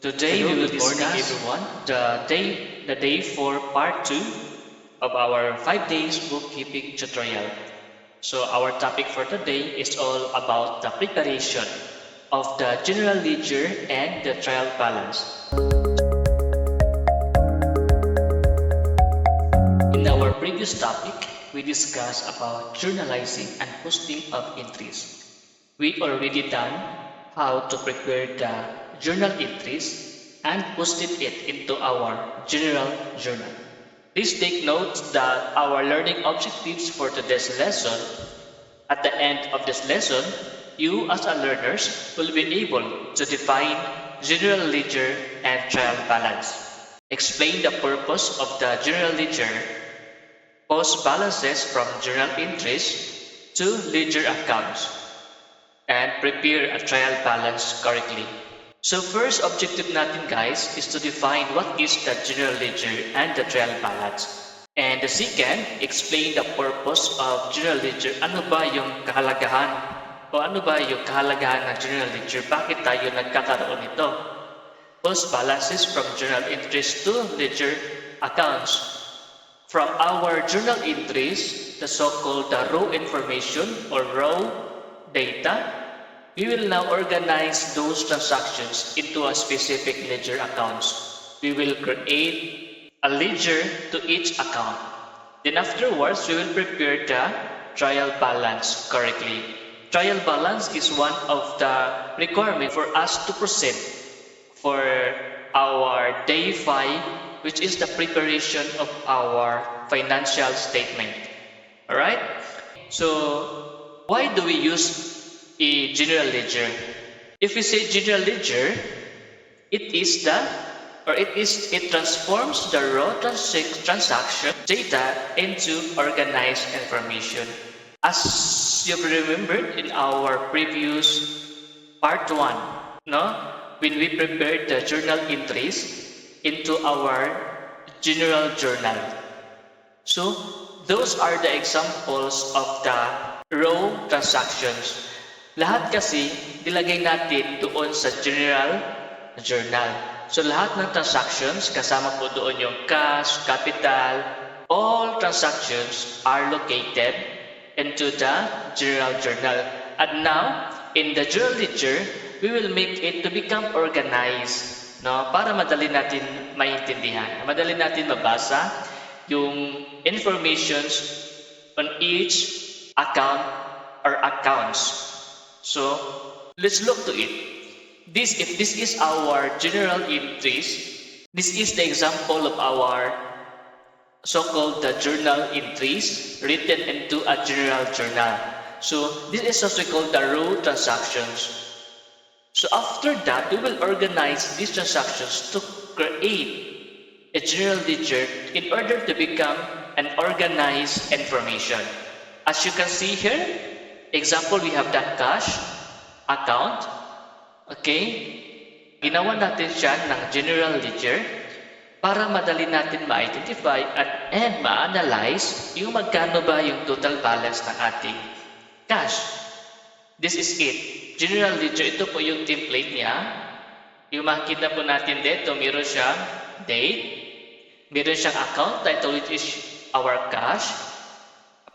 Today we will discuss the day for part 2 of our 5 days bookkeeping tutorial. So our topic for today is all about the preparation of the general ledger and the trial balance. In our previous topic, we discussed about journalizing and posting of entries. We already done how to prepare the journal entries and posted it into our general journal. Please take note that our learning objectives for today's lesson, at the end of this lesson, you as a learners will be able to define general ledger and trial balance, explain the purpose of the general ledger, post balances from journal entries to ledger accounts, and prepare a trial balance correctly. So first objective natin guys is to define what is the general ledger and the trial balance. And the second, explain the purpose of general ledger. Ano ba yung kahalagahan o ano ba yung kahalagahan ng general ledger? Bakit tayo nagkakaroon nito? Post balances from journal entries to ledger accounts. From our journal entries, the so-called raw information or raw data, we will now organize those transactions into a specific ledger accounts. We will create a ledger to each account. Then afterwards, we will prepare the trial balance correctly. Trial balance is one of the requirements for us to proceed for our day 5, which is the preparation of our financial statement. Alright? So, why do we use a general ledger? If we say general ledger, it transforms the raw transaction data into organized information. As you've remembered in our previous part 1, no? When we prepared the journal entries into our general journal. So, those are the examples of the raw transactions. Lahat kasi nilagay natin doon sa general journal. So lahat ng transactions, kasama po doon yung cash, capital, all transactions are located into the general journal. And now, in the journal ledger, we will make it to become organized, no? Para madali natin maintindihan, madali natin mabasa yung informations on each account or accounts. So, let's look to it. If this is our general entries, this is the example of our so-called the journal entries written into a general journal. So, this is what we call the raw transactions. So, after that, we will organize these transactions to create a general ledger in order to become an organized information. As you can see here, example, we have the cash account. Okay? Ginawa natin siya ng general ledger para madali natin ma-identify and ma-analyze yung magkano ba yung total balance ng ating cash. This is it. General ledger, ito po yung template niya. Yung makikita po natin dito, meron siyang date, meron siyang account title, which is our cash.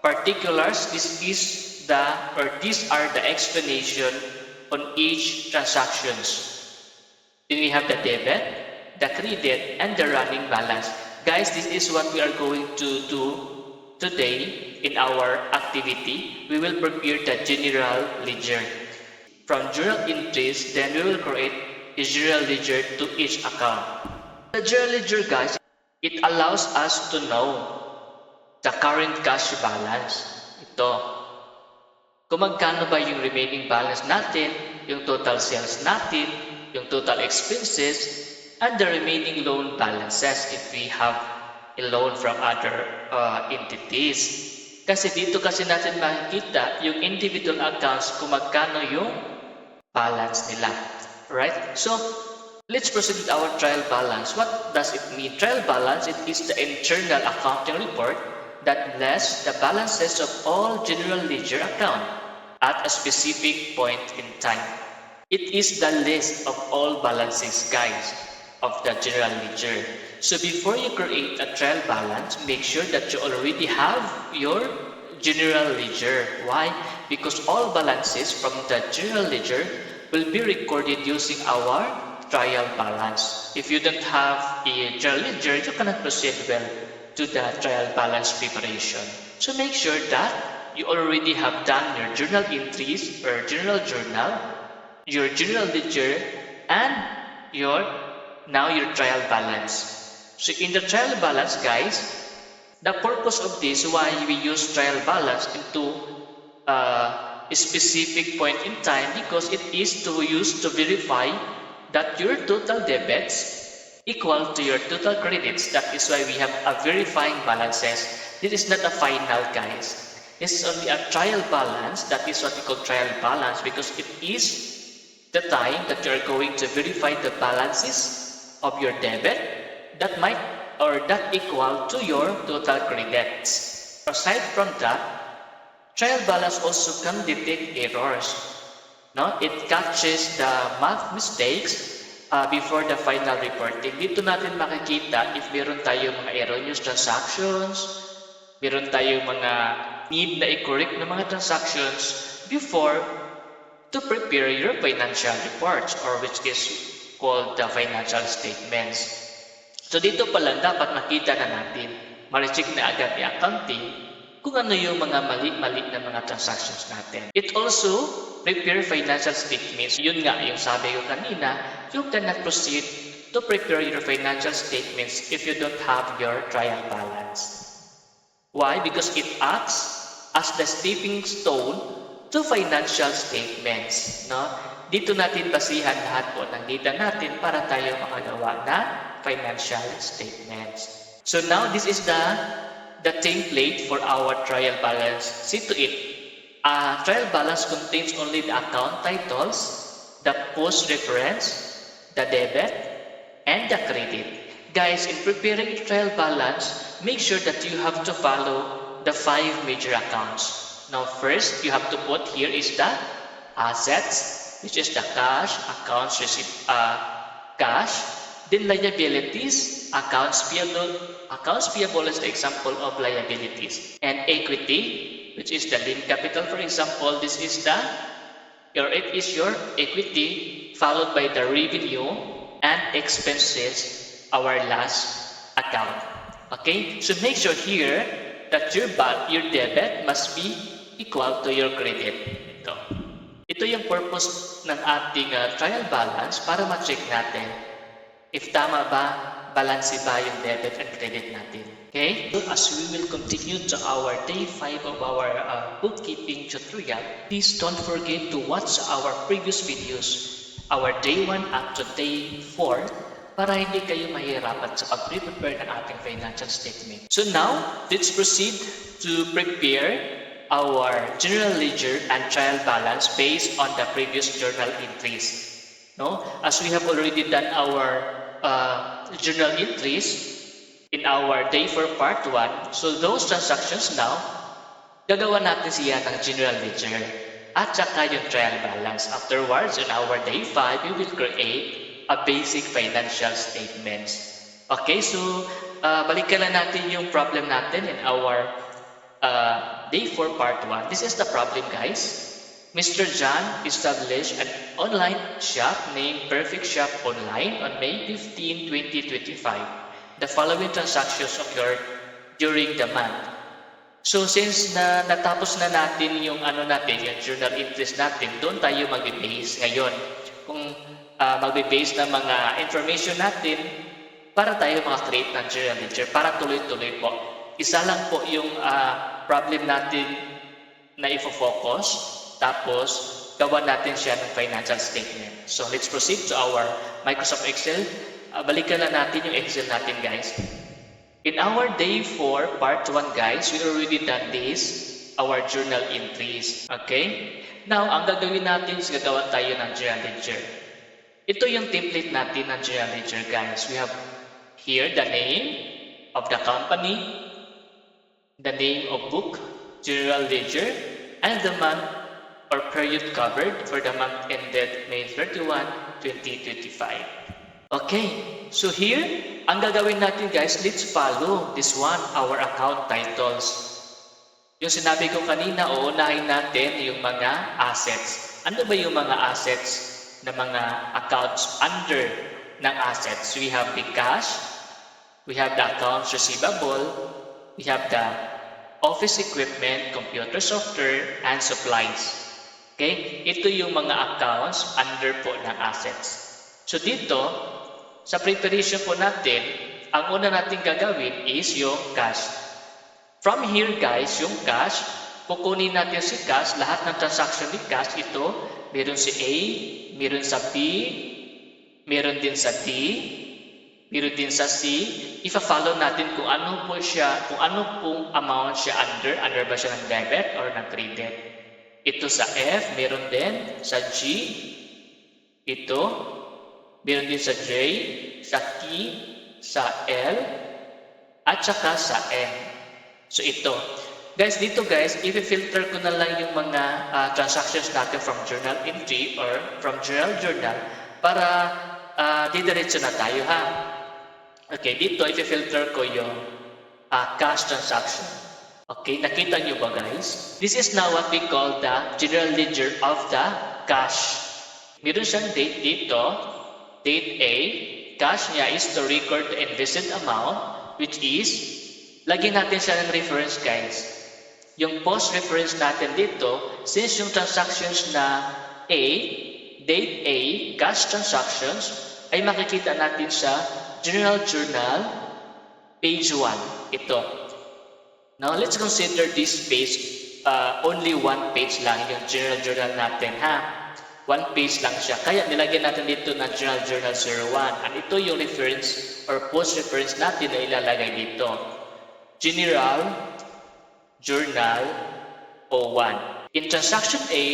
Particulars, these are the explanation on each transactions. Then we have the debit, the credit, and the running balance. Guys, this is what we are going to do today in our activity. We will prepare the general ledger. From journal entries, then we will create a general ledger to each account. The journal ledger, guys, it allows us to know the current cash balance. Ito. Kung magkano ba yung remaining balance natin, yung total sales natin, yung total expenses, and the remaining loan balances if we have a loan from other entities. Kasi dito kasi natin makikita yung individual accounts kung magkano yung balance nila. Right? So, let's proceed with our trial balance. What does it mean? Trial balance, it is the internal accounting report that lists the balances of all general ledger account at a specific point in time. It is the list of all balances, guys, of the general ledger. So before you create a trial balance, make sure that you already have your general ledger. Why? Because all balances from the general ledger will be recorded using our trial balance. If you don't have a general ledger, you cannot proceed well to the trial balance preparation. So make sure that you already have done your journal entries or journal, your general ledger, and your now your trial balance. So in the trial balance, guys, the purpose of this, why we use trial balance into a specific point in time, because it is to use to verify that your total debits equal to your total credits. That is why we have a verifying balances. This is not a final, guys. This is only a trial balance. That is what we call trial balance, because it is the time that you are going to verify the balances of your debit that might or that equal to your total credits. Aside from that, trial balance also can detect errors. No? It catches the math mistakes before the final reporting. Dito natin makikita if meron tayong mga erroneous transactions, meron tayong mga need na i-correct ng mga transactions before to prepare your financial reports, or which is called the financial statements. So dito pa lang dapat makita na natin, ma-check na agad ni accounting kung ano yung mga mali-mali na mga transactions natin. It also prepare financial statements. Yun nga yung sabi ko kanina, you cannot proceed to prepare your financial statements if you don't have your trial balance. Why? Because it acts as the stepping stone to financial statements. No? Dito natin basihan lahat po ng data natin para tayo makagawa na financial statements. So now this is the template for our trial balance. See to it. Trial balance contains only the account titles, the post reference, the debit, and the credit. Guys, in preparing a trial balance, make sure that you have to follow the 5 major accounts. Now first, you have to put here is the assets, which is the cash, accounts received, cash, then liabilities, accounts payable is the example of liabilities, and equity, which is the lien capital. For example, this is your equity, followed by the revenue and expenses, our last account. Okay, so make sure here that your debit must be equal to your credit. Ito yung purpose ng ating trial balance para ma-check natin if tama ba, balance ba yung debit and credit natin. Okay? So as we will continue to our day 5 of our bookkeeping tutorial, please don't forget to watch our previous videos, our day 1 up to day 4, para hindi kayo mahirapan sa pag-prepare ng ating financial statement. So now, let's proceed to prepare our general ledger and trial balance based on the previous journal entries. No? As we have already done our journal entries in our day 4 part 1, so those transactions now, gagawa natin siya ng general ledger at saka yung trial balance. Afterwards, in our day 5, we will create a basic financial statements. Okay, so balikan na natin yung problem natin in our day 4 part 1. This is the problem, guys. Mr. John established an online shop named Perfect Shop Online on May 15, 2025. The following transactions occurred during the month. So since natapos na natin yung yung journal entries natin, doon tayo magbe-base ngayon. Kung magbe-base ng mga information natin para tayo makakreate ng journal ledger para tuloy-tuloy po. Isa lang po yung problem natin na ifo-focus, tapos gawa natin siya ng financial statement. So let's proceed to our Microsoft Excel. Balikan na natin yung Excel natin, guys. In our day 4 part 1, guys, we already done this, our journal entries. Okay? Now, ang gagawin natin is gagawa tayo ng journal ledger. Ito yung template natin ng journal ledger, guys. We have here the name of the company, the name of book, journal ledger, and the month or period covered for the month ended May 31, 2025. Okay, so here, ang gagawin natin guys, let's follow this one, our account titles. Yung sinabi ko kanina, uunahin natin yung mga assets. Ano ba yung mga assets na mga accounts under ng assets? We have the cash, we have the accounts receivable, we have the office equipment, computer software, and supplies. Okay? Ito yung mga accounts under po ng assets. So dito, sa preparation po natin, ang una natin gagawin is yung cash. From here guys, yung cash, kukunin natin si cash, lahat ng transaction ni cash, ito, meron si A, meron sa B, meron din sa D, meron din sa C. Ifa-follow natin kung ano po siya, kung ano pong amount siya under ba siya ng debit or ng credit. Ito sa F, meron din sa G, ito, meron din sa J, sa T, sa L, at saka sa N. So ito. Guys, dito guys, i-filter ko na lang yung mga transactions natin from journal entry or from journal para didiretso na tayo ha. Okay, dito i-filter ko yung cash transaction. Okay, nakita nyo ba guys? This is now what we call the general ledger of the cash. Meron siyang date dito, date A. Cash niya is to record the invested amount, which is, lagyan natin siya ng reference guys. Yung post reference natin dito, since yung transactions na A, date A, cash transactions, ay makikita natin sa General Journal, page 1. Ito. Now, let's consider this page, only one page lang yung General Journal natin ha. One page lang siya. Kaya nilagyan natin dito na General Journal 01. At ito yung reference or post reference natin na ilalagay dito. General Journal 01. In transaction A,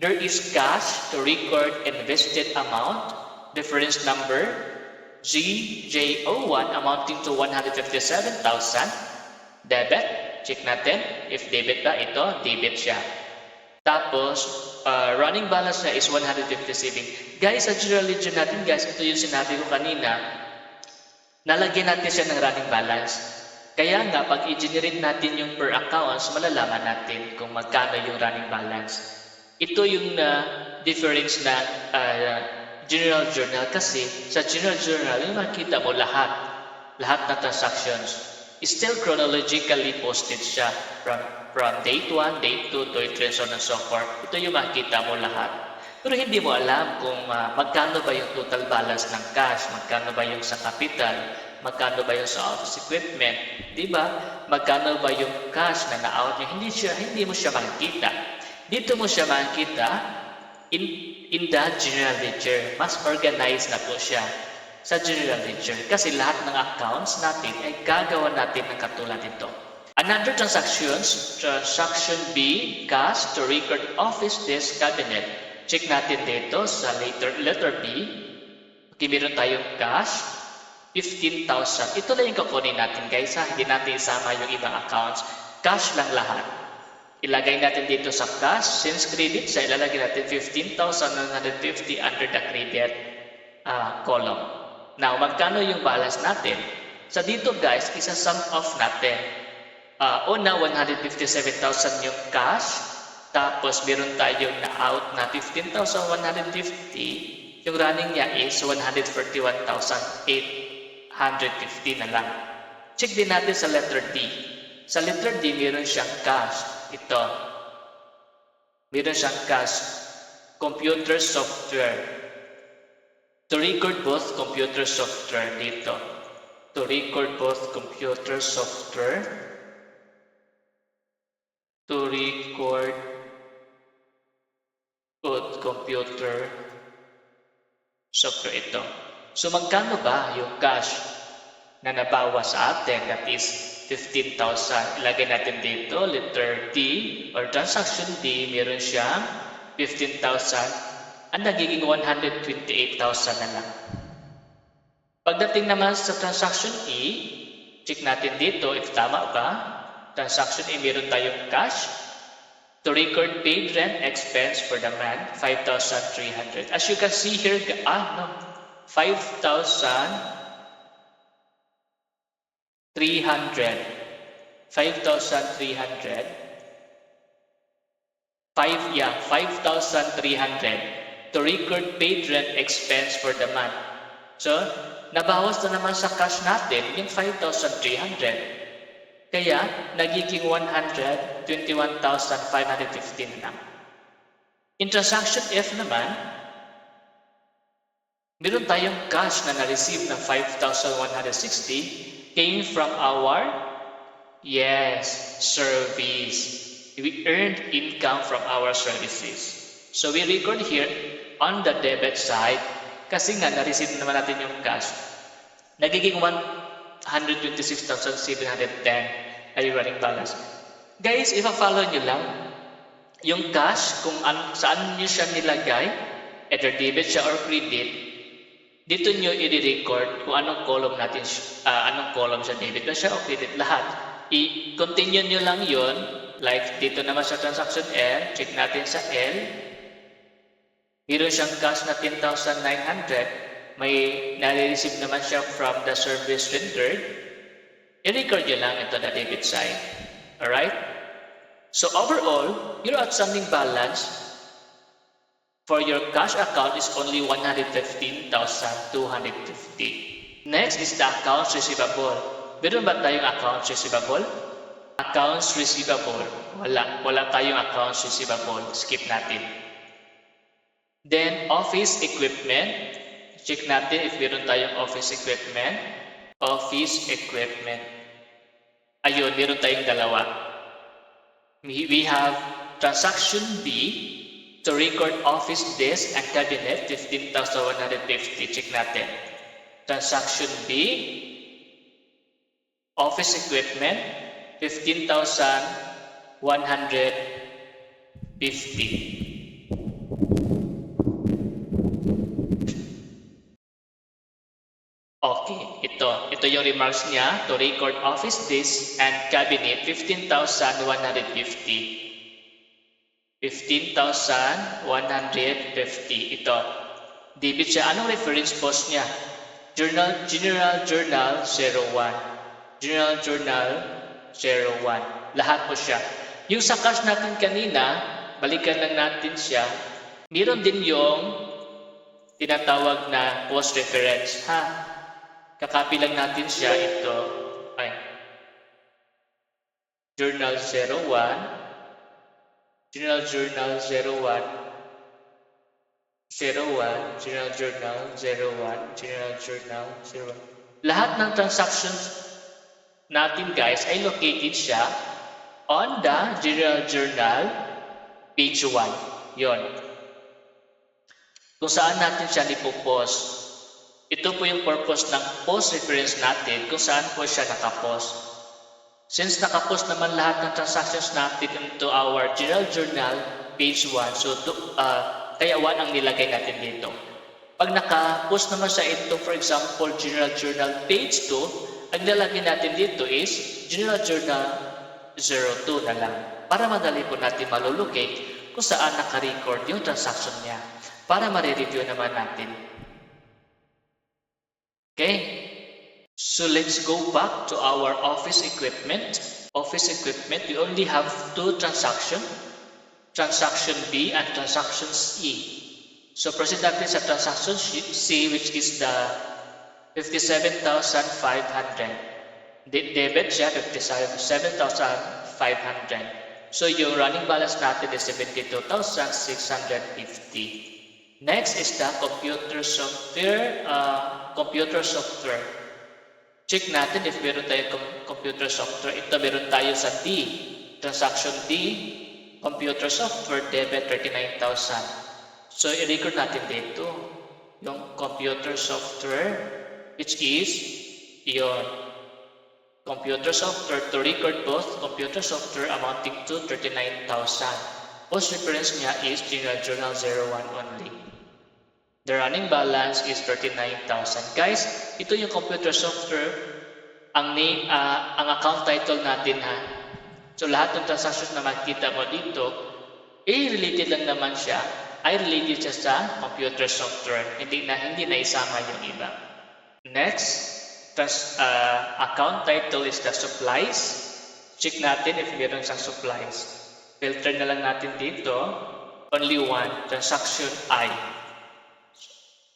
there is cash to record invested amount, difference number GJ01 amounting to 157,000. Debit, check natin. If debit ba, ito, debit siya. Tapos, running balance niya is 157. Guys, sa general ledger natin, guys, ito yung sinabi ko kanina, nalagyan natin siya ng running balance. Kaya nga, pag i-generate natin yung per accounts, malalaman natin kung magkano yung running balance. Ito yung difference na general journal kasi sa general journal, yung makita mo lahat ng transactions. Still chronologically posted siya from date 1, date 2, date 3, so on and so forth. Ito yung makita mo lahat. Pero hindi mo alam kung magkano ba yung total balance ng cash, magkano ba yung sa capital, magkano ba yung sa office equipment, di ba? Magkano ba yung cash na na-out niya? Hindi mo siya makikita. Dito mo siya makikita in the general ledger. Mas organized na po siya sa general ledger kasi lahat ng accounts natin ay gagawa natin ng katulad ito. Another transactions, transaction B, cash to record office desk cabinet. Check natin dito sa letter B. Okay, meron tayong cash. 15,000. Ito lang yung kukunin natin guys ha. Hindi natin isama yung ibang accounts. Cash lang lahat. Ilagay natin dito sa cash. Since credit siya, ilalagay natin 15,950 under the credit column. Now, magkano yung balance natin? Sa dito guys, isa-sum off natin. Una, 157,000 yung cash. Tapos, meron tayong na-out na 15,150. Yung running niya is 141,800. 150 na lang. Check din natin sa letter D. Sa letter D, meron siyang cash. Ito. Meron siyang cash. Computer software. To record both computer software dito. To record both computer software. To record both computer software ito. So, magkano ba yung cash na nabawas sa atin? That is 15,000. Ilagay natin dito, letter D or transaction D, meron siyang 15,000. Ang nagiging 128,000 na lang. Pagdating naman sa transaction E, check natin dito if tama ba. Transaction E, meron tayong cash to To record paid rent expense for the month, 5,300. As you can see here, 5,300. 5,300. 5,300 to record paid rent expense for the month. So, nabawas na naman sa cash natin yung 5,300. Kaya, nagiging 121,515 na. In transaction F naman, meron tayong cash na na-receive ng 5,160 came from our, service. We earned income from our services. So we record here on the debit side kasi nga na-receive naman natin yung cash. Nagiging 126,710 ay running balance. Guys, ipa-follow nyo lang yung cash kung saan nyo siya nilagay, either debit siya or credit. Dito nyo i-record kung anong column natin, anong column siya, debit ba siya o credit, lahat. I-continue nyo lang yon. Like dito naman sa transaction L, check natin sa L. Meron siyang cash na 10,900. May nare-receive naman siya from the service rendered. I-record nyo lang ito na debit side. Alright? So overall, your outstanding balance for your cash account is only 115,250. Next is the accounts receivable. Meron ba tayong accounts receivable? Accounts receivable. Wala tayong accounts receivable. Skip natin. Then, office equipment. Check natin if meron tayong office equipment. Office equipment. Ayun, meron tayong dalawa. We have transaction B to record office desk and cabinet, 15,150. Check natin. Transaction B, office equipment, 15,150. Okay, ito yung remarks niya to record office desk and cabinet, 15,150. 15,150. Ito. Debit siya. Anong reference post niya? General Journal 01. General Journal 01. Lahat po siya. Yung sa cash natin kanina, balikan lang natin siya. Meron din yung tinatawag na post reference. Kakopy lang natin siya. Ito. Ay. Journal 01. General Journal 01. 01. General Journal 01. General Journal 01. Lahat ng transactions natin guys ay located siya on the General Journal page 1. Yon. Kung saan natin siya ipopost. Ito po yung purpose ng post reference natin kung saan po siya nakapost. Since nakapost naman lahat ng transactions natin into our General Journal page 1, so kaya 1 ang nilagay natin dito. Pag nakapost naman siya ito, for example, General Journal page 2, ang nilagay natin dito is General Journal 02 na lang. Para madali po natin malulocate kung saan naka-record yung transaction niya. Para ma-review naman natin. Okay? So let's go back to our office equipment. Office equipment, we only have 2 transactions. Transaction B and transaction C. So proceed natin sa transaction C, which is the 57,500. Debit siya, 57,500. So yung running balance natin is 72,650. Next is the computer software. Check natin if meron tayong computer software. Ito meron tayo sa D. Transaction D, computer software, debit 39,000. So i-record natin dito yung computer software, which is yon. Computer software to record both computer software amounting to 39,000. Post reference niya is General Journal 01 only. The running balance is 39,000. Guys, ito yung computer software. Ang name, ang account title natin So lahat ng transactions na makikita mo dito related lang naman siya. Related siya sa computer software. Hindi na isama yung iba. Next, account title is the supplies. Check natin if meron siyang supplies. Filter na lang natin dito. Only one, transaction I.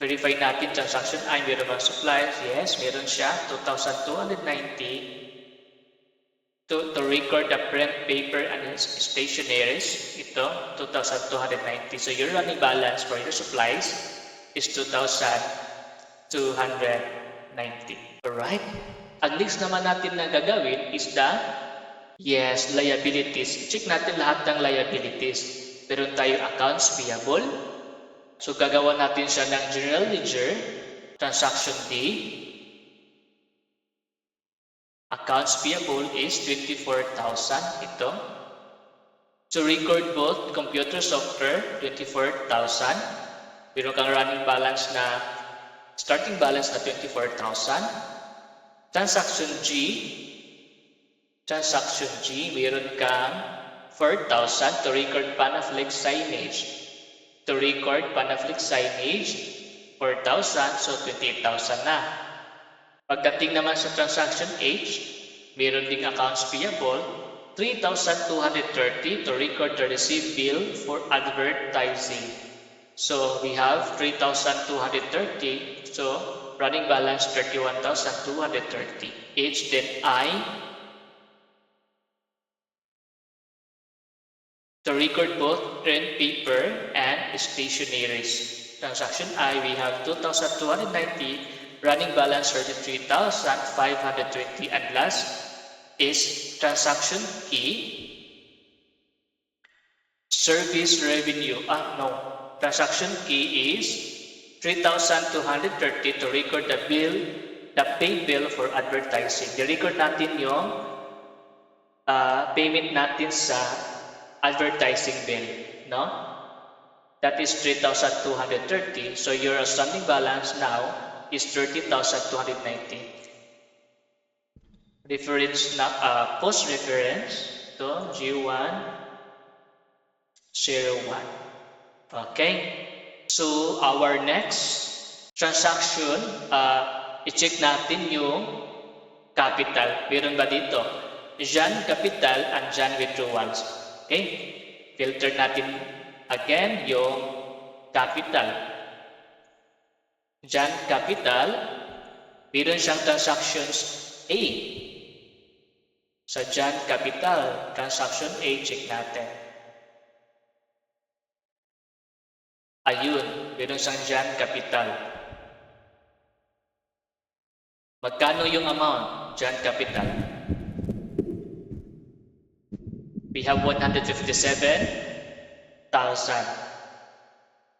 Verify natin transaction I, meron bang supplies? Yes, meron siya. 2,290 to record the print paper and stationeries. Ito, 2,290. So your running balance for your supplies is 2,290. Alright? Ang next naman natin na gagawin is the liabilities. Check natin lahat ng liabilities. Meron tayo accounts payable. So gagawa natin siya ng general ledger, transaction D. Accounts payable is 24,000 ito. So record both computer software 24,000. Meron kang running balance na starting balance na 24,000. Transaction G, meron kang 4,000 to record Panaflex signage. To record Panaflex signage, 4,000, so 28,000 na. Pagdating naman sa transaction H, meron ding accounts payable, 3,230 to record the received bill for advertising. So we have 3,230, so running balance 31,230. H, then I, to record both print paper and stationaries. Transaction I, we have 2,290, running balance 33,520, and last is transaction key, service revenue. Transaction key is 3,230 to record the paid bill for advertising. I-record natin yung payment natin sa advertising bill, no? That is 3,230. So your outstanding balance now is 30,290. Reference na post reference to G101. Okay. So our next transaction, i-check natin yung capital. Meron ba dito? Jan capital and Jan withdrawals. Okay? Filter natin again yung capital. Jan capital, meron siyang transactions A. Sa Jan capital, transaction A, check natin. Ayun, meron siyang Jan capital. Magkano yung amount? Jan capital. We have 157,000.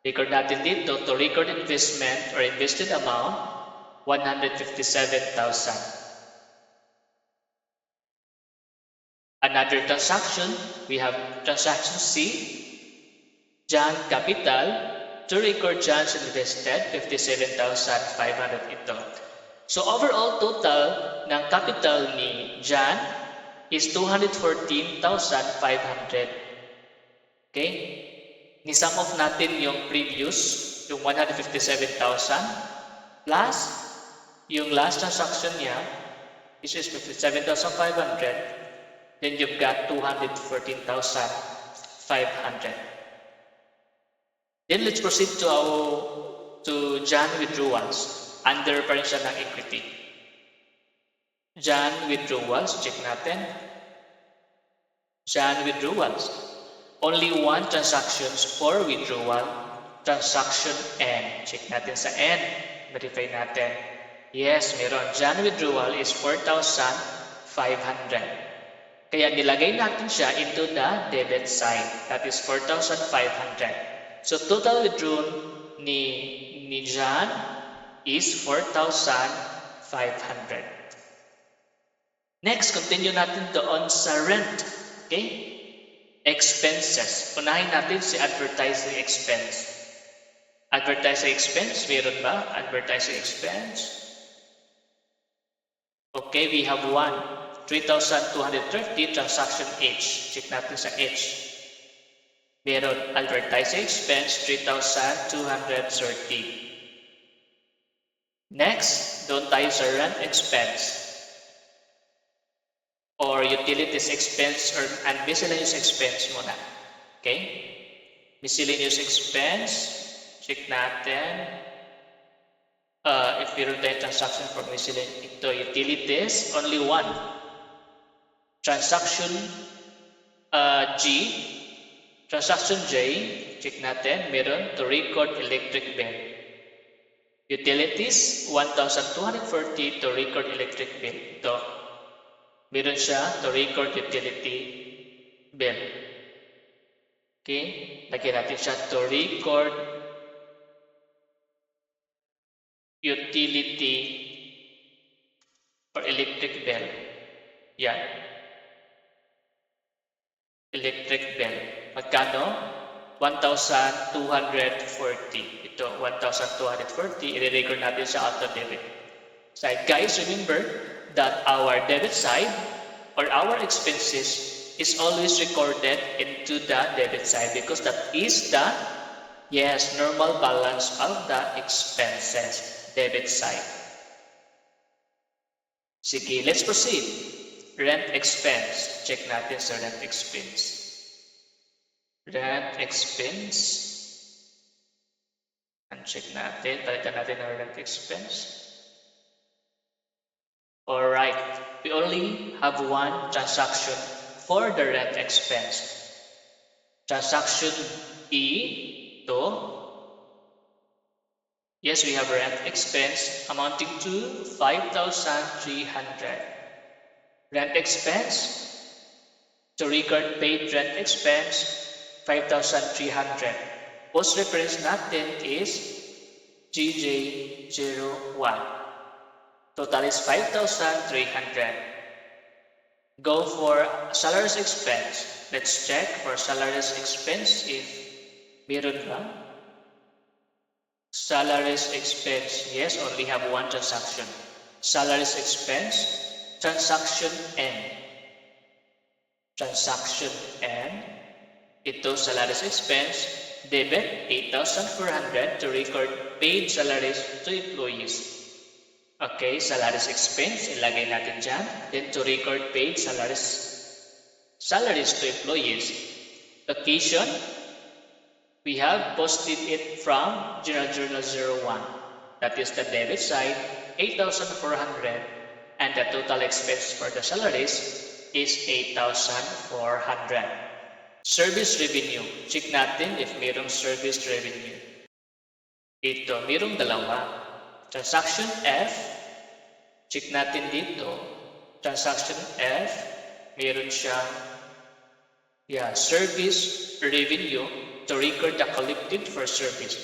Record natin dito, to record investment or invested amount, 157,000. Another transaction, we have transaction C, Jan capital, to record Jan's invested, 57,500 ito. So overall total ng capital ni Jan is 214,500. Okay? Ni-sum off natin yung previous, yung 157,000 plus yung last transaction niya, which is 57,500. Then you've got 214,500. Then let's proceed to Jan withdrawals. Under pa rin siya ng equity. Jan withdrawals, check natin. Jan withdrawals. Only one transactions for withdrawal. Transaction N. Check natin sa N. Verify natin. Yes, meron. Jan withdrawal is 4,500. Kaya nilagay natin siya into the debit side. That is 4,500. So total withdrawn ni Jan is 4,500. Next, continue natin doon sa rent. Okay? Expenses. Unahin natin si advertising expense. Advertising expense, meron ba? Advertising expense. Okay, we have 3,230 transaction H. Check natin sa H. Meron advertising expense 3,230. Next, doon tayo sa rent expense or utilities expense and miscellaneous expense muna. Okay? Miscellaneous expense, check natin. If meron tayong transaction for miscellaneous, ito utilities, only one. Transaction G, transaction J, check natin, meron to record electric bill. Utilities, 1,240 to record electric bill. Ito, meron siya to record utility bill. Okay, lagyan natin siya to record utility or electric bill. Yan. Electric bill. Magkano? 1,240. Ito, 1,240. I-record natin sa auto debit side. Guys, remember that our debit side or our expenses is always recorded into the debit side because that is the, yes, normal balance of the expenses. Debit side. Sige, let's proceed. Rent expense. Check natin sa rent expense. Rent expense. And check natin. Palitan natin ang rent expense. Alright. We only have one transaction for the rent expense. Transaction E to, yes, we have rent expense amounting to 5,300. Rent expense, to record paid rent expense, 5,300. Post reference natin is GJ01. Total is 5,300. Go for salaries expense. Let's check for salaries expense if meron ba. Salaries expense, yes, only have one transaction. Salaries expense, transaction N. Transaction N. Ito, salaries expense, debit 8,400 to record paid salaries to employees. Okay, salaries expense, ilagay natin dyan. Then to record paid salaries to employees. Occasion, we have posted it from General Journal 01. That is the debit side, 8,400. And the total expense for the salaries is 8,400. Service revenue. Check natin if mayroong service revenue. Ito, mayroong dalawa. Transaction F. Check natin dito. Transaction F. Mayroon siyang service revenue to record the collected for service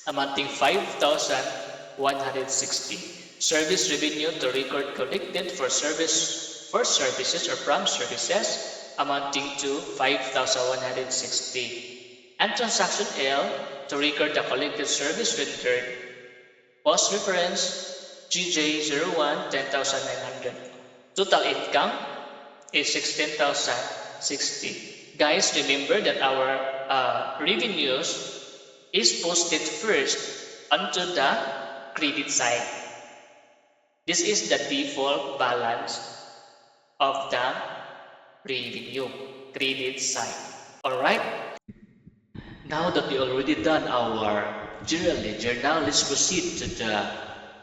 amounting 5,160. Service revenue to record collected for services or from services amounting to 5,160. And transaction L to record the collected service rendered. Post reference GJ01 10,900. Total income is 16,060. Guys, remember that our revenues is posted first onto the credit side. This is the default balance of the revenue, credit side. Alright? Now that we already done our general ledger, now let's proceed to the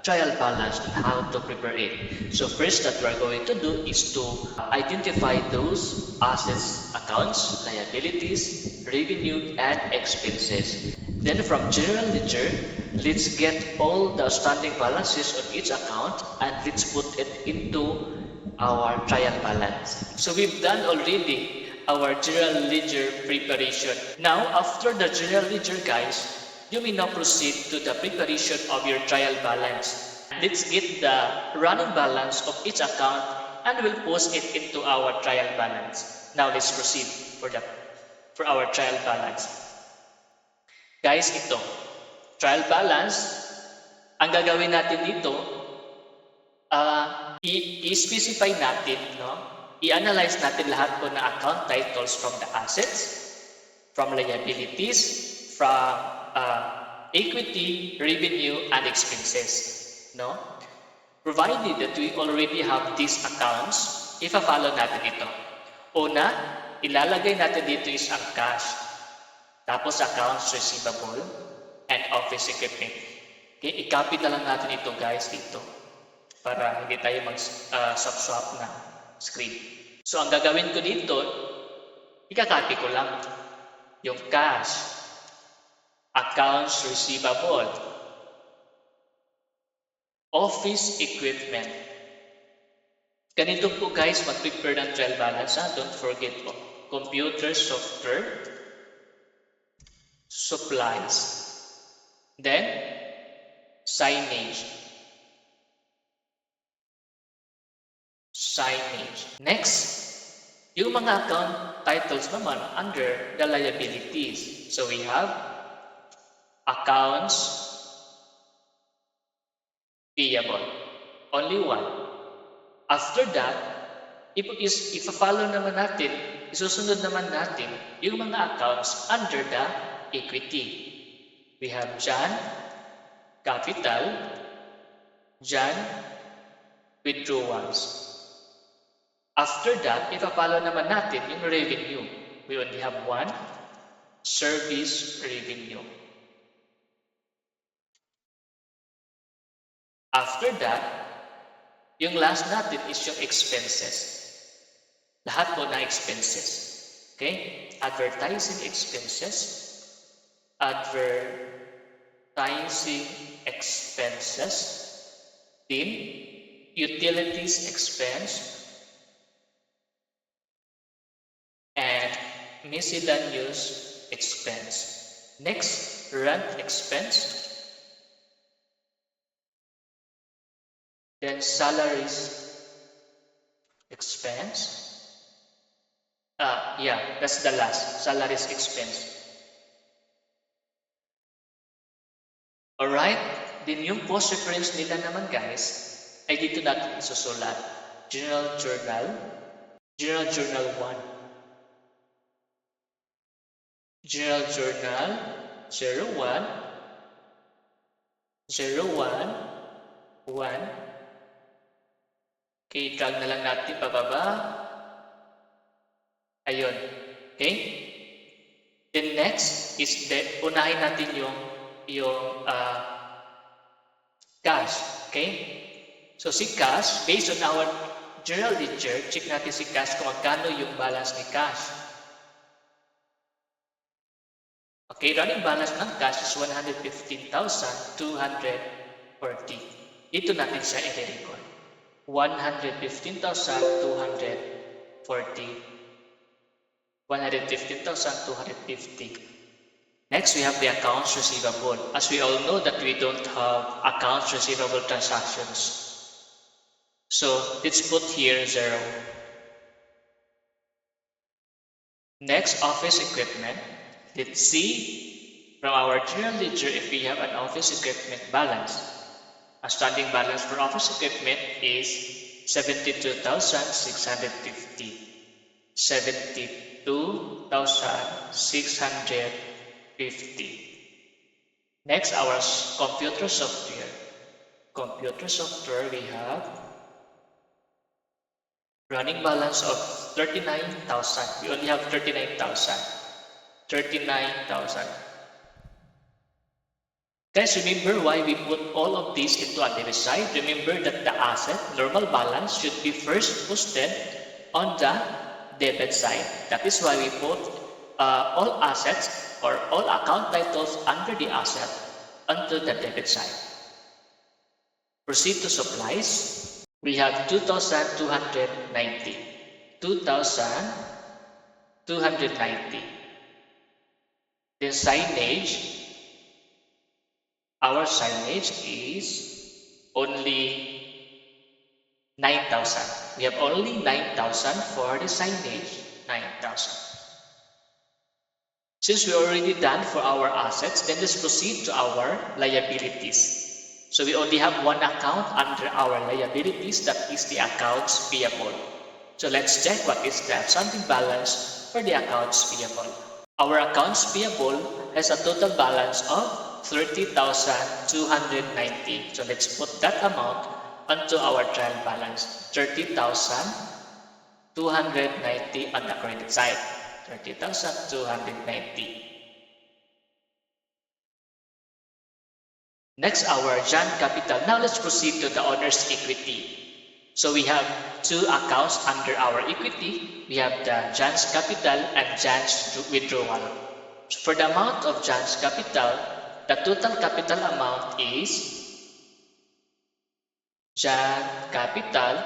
trial balance and how to prepare it. So first that we're going to do is to identify those assets, accounts, liabilities, revenue, and expenses. Then from general ledger, let's get all the outstanding balances on each account and let's put it into our trial balance. So we've done already our general ledger preparation. Now after the general ledger, guys, you may now proceed to the preparation of your trial balance. Let's get the running balance of each account and we'll post it into our trial balance. Now let's proceed for our trial balance. Guys, ito, trial balance, ang gagawin natin dito, i-specify natin, no? I-analyze natin lahat po na account titles from the assets, from liabilities, from equity, revenue, and expenses. No? Provided that we already have these accounts, ipa-follow natin ito. Una, ilalagay natin dito is ang cash. Tapos accounts receivable and office equipment. Okay, i-copy na lang natin ito guys dito para hindi tayo mag-swap na screen. So ang gagawin ko dito, i-copy ko lang yung cash, accounts receivable, office equipment. Ganito po guys mag-prepare ng trial balance. Don't forget po, computer software, supplies, then signage. Next, yung mga account titles naman under the liabilities. So we have accounts payable. Only one. After that, ipa-follow naman natin, isusunod naman natin yung mga accounts under the equity. We have Jan, capital, Jan, withdrawals. After that, ipa-follow naman natin yung revenue. We only have one, service revenue. After that, yung last natin is yung expenses. Lahat po na expenses. Okay? Advertising expenses, then utilities expense, and miscellaneous expense. Next, rent expense, then salaries expense. That's the last, salaries expense. Alright, then yung post reference nila naman guys, ay dito natin isusulat. General Journal 1. General Journal 01, 1. Okay, drag na lang natin pababa. Ayun. Okay? Then next is unahin natin yung cash. Okay? So si cash, based on our general ledger, check natin si cash kung magkano yung balance ni cash. Okay, running balance ng cash is 115,240. Ito natin siya i-record. 115,240. 115,250. Next, we have the accounts receivable. As we all know that we don't have accounts receivable transactions. So, let's put here 0. Next, office equipment. Let's see from our general ledger if we have an office equipment balance. A standing balance for office equipment is 72,650. 72,650. Next, our computer software. Computer software, we have running balance of 39,000. We only have 39,000. 39,000. Guys, remember why we put all of this into a debit side? Remember that the asset, normal balance, should be first posted on the debit side. That is why we put all assets or all account titles under the asset onto the debit side. Proceed to supplies. We have 2,290. 2,290. Then signage. Our signage is only 9,000. We have only 9,000 for the signage. 9,000. Since we already done for our assets, then let's proceed to our liabilities. So we only have one account under our liabilities, that is the accounts payable. So let's check what is the outstanding balance for the accounts payable. Our accounts payable has a total balance of 30,290. So let's put that amount onto our trial balance. 30,290 on the credit side. 30,290. Next, our Jan Capital. Now let's proceed to the owner's equity. So we have two accounts under our equity. We have the Jan's Capital and Jan's Withdrawal. So for the amount of Jan's Capital, the total capital amount is Jan Capital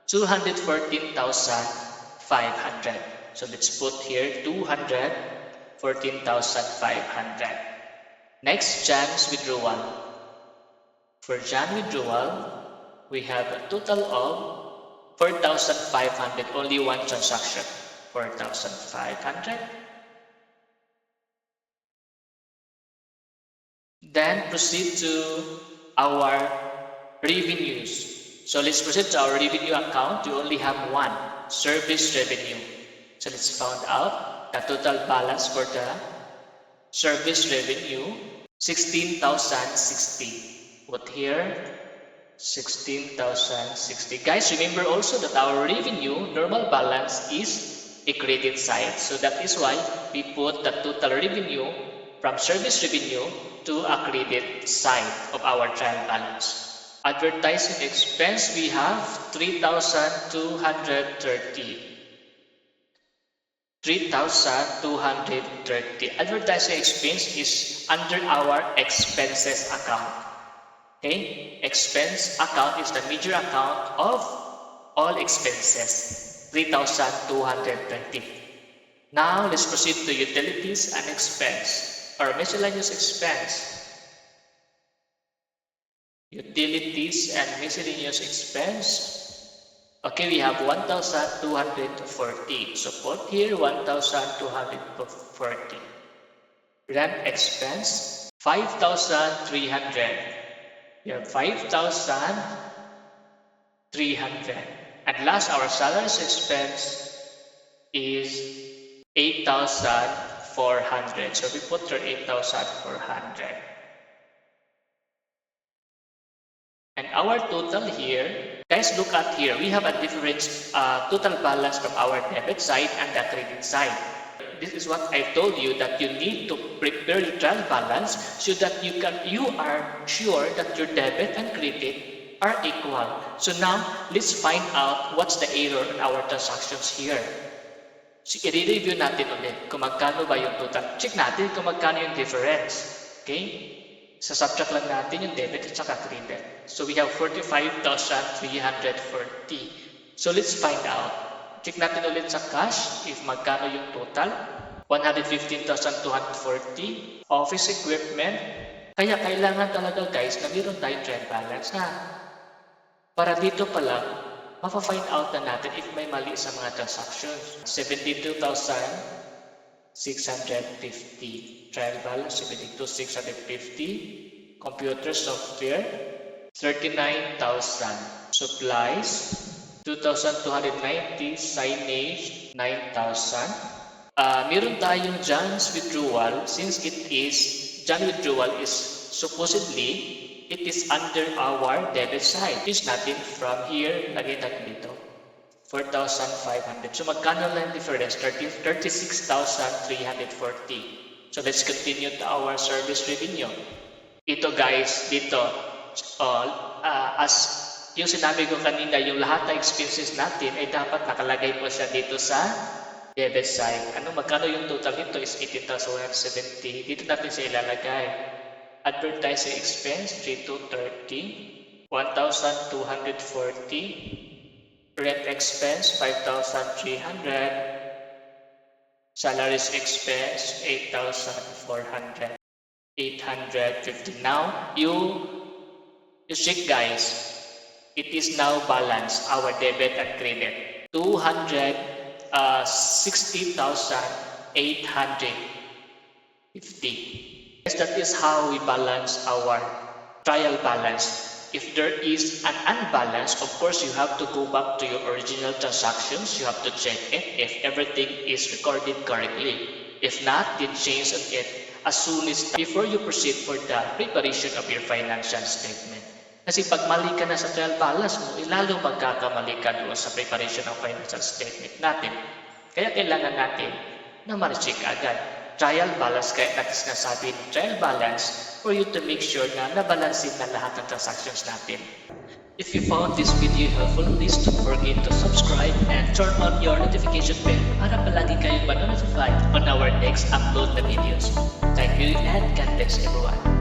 214,500. So let's put here 214,500. Next, Jan's Withdrawal. For Jan Withdrawal, we have a total of 4,500, only one transaction, 4,500. Then proceed to our revenues. So let's proceed to our revenue account. We only have one, service revenue. So let's find out the total balance for the service revenue, 16,060. Put here 16,060. Guys, remember also that our revenue normal balance is a credit side. So that is why we put the total revenue from service revenue to a credit side of our trial balance. Advertising expense, we have 3,230. 3,230. Advertising expense is under our expenses account. Okay, expense account is the major account of all expenses. 3,220. Now let's proceed to utilities and expense or miscellaneous expense. Utilities and miscellaneous expense. Okay, we have 1,240. So put here 1,240. Rent expense 5,300. We have 5,300. And last, our salaries expense is 8,400. So we put here 8,400. And our total here, guys, look at here. We have a different total balance from our debit side and the credit side. This is what I told you, that you need to prepare your trial balance so that you are sure that your debit and credit are equal. So now, let's find out what's the error in our transactions here. So, i-review natin ulit kung magkano ba yung total. Check natin kung magkano yung difference. Okay? Sasubtract lang natin yung debit at saka credit. So we have 45,340. So let's find out. Check natin ulit sa cash if magkano yung total. 115,240. Office equipment. Kaya kailangan talaga guys na meron tayong trial balance ha. Para dito pa lang, mapafind out na natin if may mali sa mga transactions. 72,650. Trial balance 72,650. Computer software 39,000. Supplies 2,290. Signage 9,000. Meron tayong Jan's Withdrawal. Since Jan's Withdrawal is supposedly it is under our debit side. Change natin from here, lagay natin dito. 4,500. So magkano lang difference? 36,340. So let's continue to our service revenue. Ito guys, dito, as yung sinabi ko kanina, yung lahat ng expenses natin ay dapat nakalagay po siya dito sa debit side. Magkano yung total nito is 18,170. Dito natin siya ilalagay. Advertising expense, 3,230. 1,240. Rent expense, 5,300. Salaries expense, 8,400. 850. Now, you check guys. It is now balanced, our debit and credit. 260,850. Yes, that is how we balance our trial balance. If there is an unbalance, of course, you have to go back to your original transactions. You have to check it if everything is recorded correctly. If not, then change on it as soon as before you proceed for the preparation of your financial statement. Kasi pag mali ka na sa trial balance mo, lalo magkakamali ka doon sa preparation ng financial statement natin. Kaya kailangan natin na ma-check agad. Trial balance, kaya natin sinasabi ng trial balance for you to make sure na nabalansin na lahat ng transactions natin. If you found this video helpful, please don't forget to subscribe and turn on your notification bell para palagi kayong ma-notify on our next upload na videos. Thank you and God bless everyone.